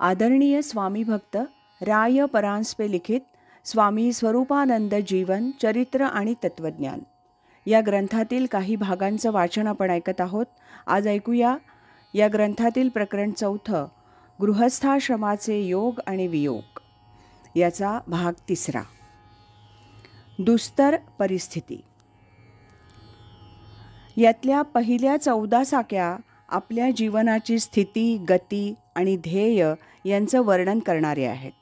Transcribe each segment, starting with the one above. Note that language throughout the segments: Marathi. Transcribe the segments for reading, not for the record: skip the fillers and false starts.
आदरणीय स्वामी भक्त राय परांजपे लिखित स्वामी स्वरूपानंद जीवन चरित्र आणि तत्वज्ञान या ग्रंथातील काही भागांचं वाचन आपण ऐकत आहोत. आज ऐकूया या ग्रंथातील प्रकरण 4 गृहस्थाश्रमाचे योग आणि वियोग याचा भाग 3. दुस्तर परिस्थिती. यातल्या पहिल्या 14 साक्या आपल्या जीवनाची स्थिती, गती आणि ध्येय यांचं वर्णन करणारे आहेत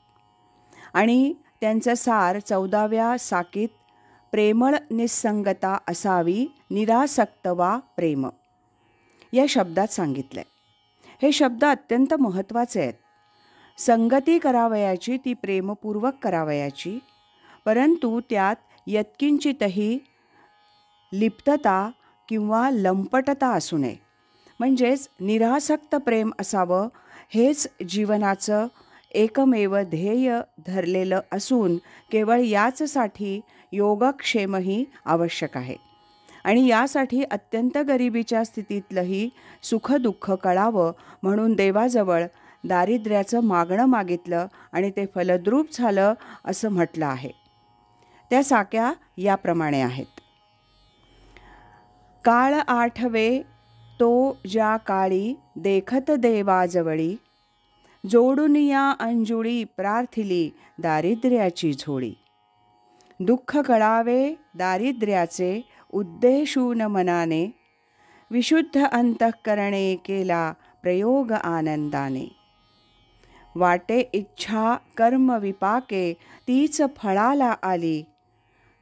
आणि त्यांचं सार 14व्या साकीत प्रेमळ निस्संगता असावी निरासक्त वा प्रेम या शब्दात सांगितलंय. हे शब्द अत्यंत महत्त्वाचे आहेत. संगती करावयाची ती प्रेमपूर्वक करावयाची, परंतु त्यात यत्किंचितही लिप्तता किंवा लंपटता असू नये. म्हणजेच निरासक्त प्रेम असावं. हेच जीवनाचं एकमेव ध्येय धरलेलं असून केवळ याचसाठी योगक्षेमही आवश्यक आहे आणि यासाठी अत्यंत गरिबीच्या स्थितीतलंही सुखदुःख कळावं म्हणून देवाजवळ दारिद्र्याचं मागणं मागितलं आणि ते फलद्रूप झालं असं म्हटलं आहे. त्या साक्या याप्रमाणे आहेत. काळ आठवे तो ज्या काळी देखत देवाजवळी, जोडून या अंजुळी प्रार्थिली दारिद्र्याची झोळी. दुःख कळावे दारिद्र्याचे उद्देशून मनाने, विशुद्ध अंतःकरणे केला प्रयोग आनंदाने. वाटे इच्छा कर्म विपाके तीच फळाला आली,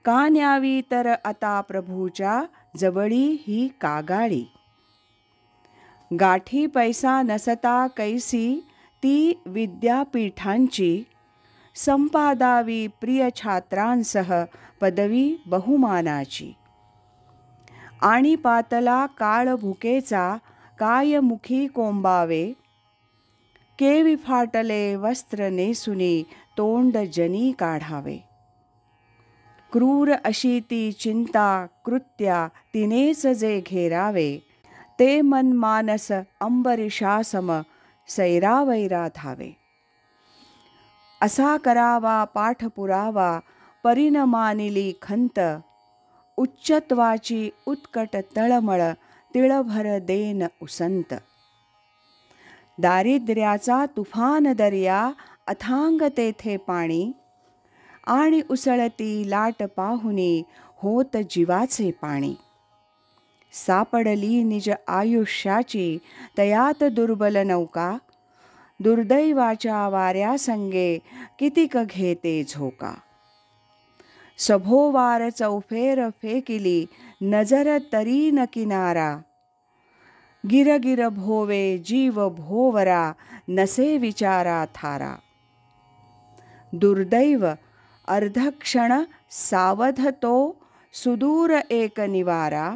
का न्यावी तर आता प्रभूच्या जवळी ही कागाळी. गाठी पैसा नसता कैसी ती विद्यापीठांची, संपादावी प्रिय छात्रांसह पदवी बहुमानाची. आणि पातला काळ भुकेचा काय मुखी कोंबावे, केवी फाटले वस्त्र नेसुनी तोंड जनी काढावे. क्रूर अशी ती चिंता कृत्या तिनेच जे घेरावे, ते मन मानस अंबरीशासम सैरावैरा धावे. असा करावा पाठ पुरावा परिन मानिली खंत, उच्चत्वाची उत्कट तळमळ तिळभर देन उसंत. दारिद्र्याचा तुफान दर्या अथांग तेथे पाणी, आणि उसळती लाट पाहुनी होत जीवाचे पाणी. सापडली निज आयुष्याची तयात दुर्बल नौका, दुर्दैवाच्या वाऱ्यासंगे कितीक घेते झोका. सभोवार चौफेर फेकिली नजर तरी न किनारा, गिरगिर भोवे जीव भोवरा नसे विचारा थारा. दुर्दैव अर्धक्षण सावध तो सुदूर एक निवारा,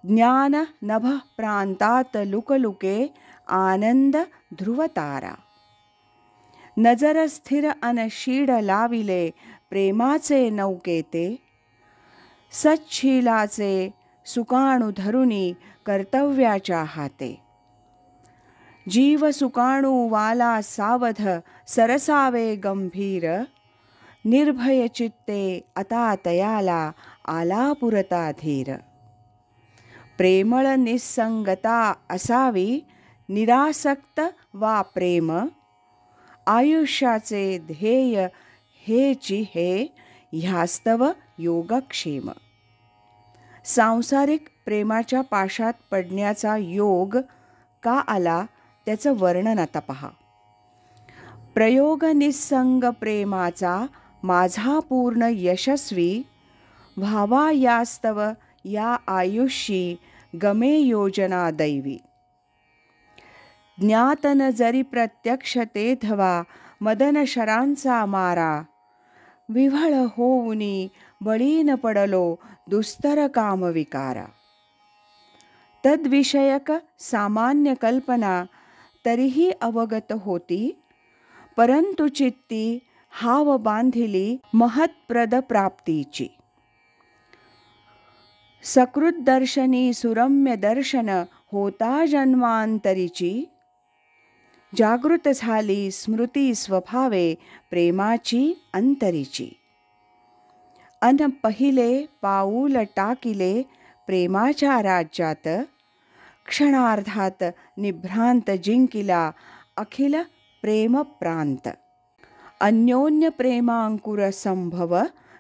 ज्ञान नभ प्रांतात लुकलुके आनंद ध्रुवतारा. नजर स्थिर अन शीड लाविले प्रेमाचे नौकेते, सच्छीलाचे सुकाणू धरुनी कर्तव्याच्या हाते. जीव सुकाणू वाला सावध सरसावे गंभीर, निर्भय चित्ते आता तयाला आला पुरता धीर. प्रेमळ निस्संगता असावी निरासक्त वा प्रेम, आयुष्याचे ध्येय हेची हे ह्यास्तव योगक्षेम. सांसारिक प्रेमाच्या पाशात पडण्याचा योग का आला त्याचं वर्णन आता पहा. प्रयोग निस्संग प्रेमाचा माझा पूर्ण यशस्वी, व्हावा यास्तव या आयुष्यी गमे योजना दैवी. ज्ञातन जरी प्रत्यक्ष तेथवा मदन शरांचा मारा, विव्हळ होऊनी बळीन पडलो दुस्तर कामविकारा. तद्विषयक सामान्य कल्पना तरीही अवगत होती, परंतु चित्ती हाव बांधिली महत्प्रद प्राप्तीची. सकृद्दर्शनी सुरम्य दर्शन होता जन्मांतरीची, जागृत झाली स्मृती स्वभावे प्रेमाची अंतरीची. अन पहिले पाऊल टाकिले प्रेमाच्या राज्यात, क्षणार्धात निभ्रांत जिंकिला अखिल प्रेम प्रांत. अन्योन्य प्रेमांकुर संभव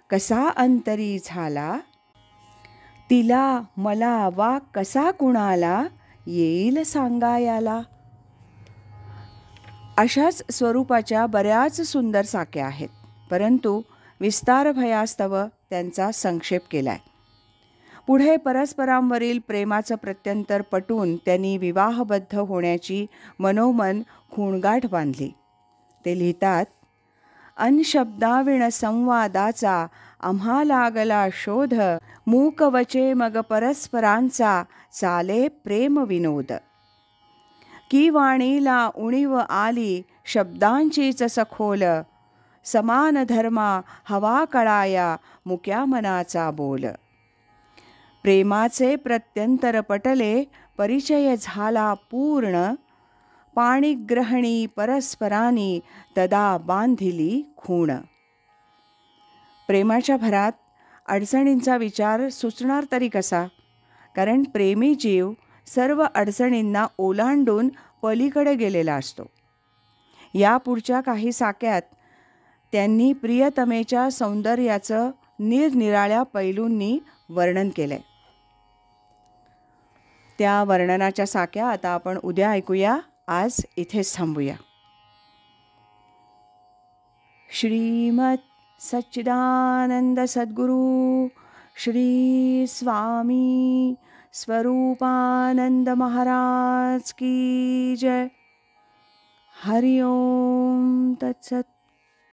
कसा अंतरी झाला, तिला मला वा कसा कुणाला येईल सांगायाला. अशाच स्वरूपाच्या बऱ्याच सुंदर साक्या आहेत, परंतु विस्तार भयास्तव त्यांचा संक्षेप केलाय. पुढे परस्परांवरील प्रेमाचं प्रत्यंतर पटून त्यांनी विवाहबद्ध होण्याची मनोमन खूणगाठ बांधली. ते लिहितात, अनशब्दाविण संवादाचा आम्हा लागला शोध, मूकवचे मग परस्परांचा चाले प्रेम विनोद. की वाणीला उणीव आली शब्दांचीच सखोल, समान धर्मा हवा कळाया मुक्या मनाचा बोल. प्रेमाचे प्रत्यंतर पटले परिचय झाला पूर्ण, पाणिग्रहणी परस्परांनी तदा बांधिली खूण. प्रेमाच्या भरात अडचणींचा विचार सुचणार तरी कसा, कारण प्रेमी जीव सर्व अडचणींना ओलांडून पलीकडे गेलेला असतो. या पुढच्या काही साक्यात त्यांनी प्रियतमेच्या सौंदर्याचं निरनिराळ्या पैलूंनी वर्णन केलंय. त्या वर्णनाच्या साक्या आता आपण उद्या ऐकूया. आज इथेच थांबूया. श्रीमत सच्चिदानंद सद्गुरु श्री स्वामी स्वरूपानंद महाराज की जय. हरि ओम तत्सत.